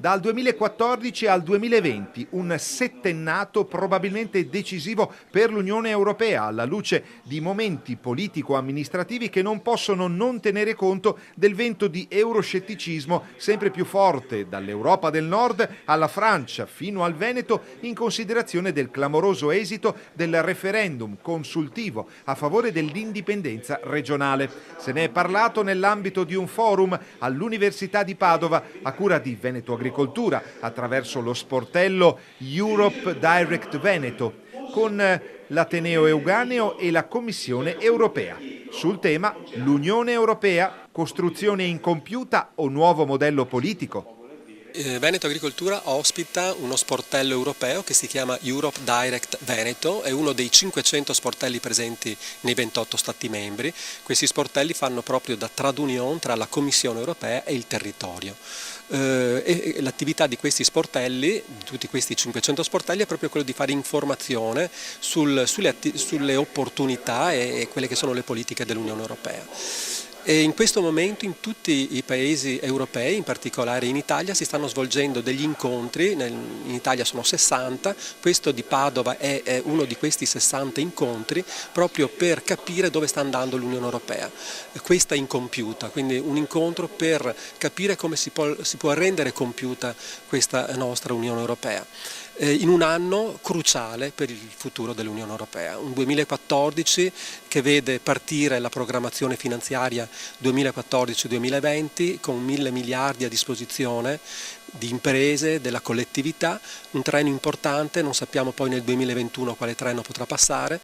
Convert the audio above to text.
Dal 2014 al 2020, un settennato probabilmente decisivo per l'Unione Europea, alla luce di momenti politico-amministrativi che non possono non tenere conto del vento di euroscetticismo sempre più forte, dall'Europa del Nord alla Francia fino al Veneto, in considerazione del clamoroso esito del referendum consultivo a favore dell'indipendenza regionale. Se ne è parlato nell'ambito di un forum all'Università di Padova a cura di Veneto Agricoltura attraverso lo sportello Europe Direct Veneto con l'Ateneo Euganeo e la Commissione Europea. Sul tema l'Unione Europea, costruzione incompiuta o nuovo modello politico? Veneto Agricoltura ospita uno sportello europeo che si chiama Europe Direct Veneto, è uno dei 500 sportelli presenti nei 28 Stati membri. Questi sportelli fanno proprio da trade union tra la Commissione Europea e il territorio. E l'attività di questi sportelli, di tutti questi 500 sportelli, è proprio quello di fare informazione sulle opportunità e quelle che sono le politiche dell'Unione Europea. E in questo momento in tutti i paesi europei, in particolare in Italia, si stanno svolgendo degli incontri, in Italia sono 60, questo di Padova è uno di questi 60 incontri proprio per capire dove sta andando l'Unione Europea. Questa incompiuta, quindi un incontro per capire come si può rendere compiuta questa nostra Unione Europea. In un anno cruciale per il futuro dell'Unione Europea, un 2014 che vede partire la programmazione finanziaria 2014-2020 con 1.000 miliardi a disposizione di imprese, della collettività, un treno importante, non sappiamo poi nel 2021 quale treno potrà passare.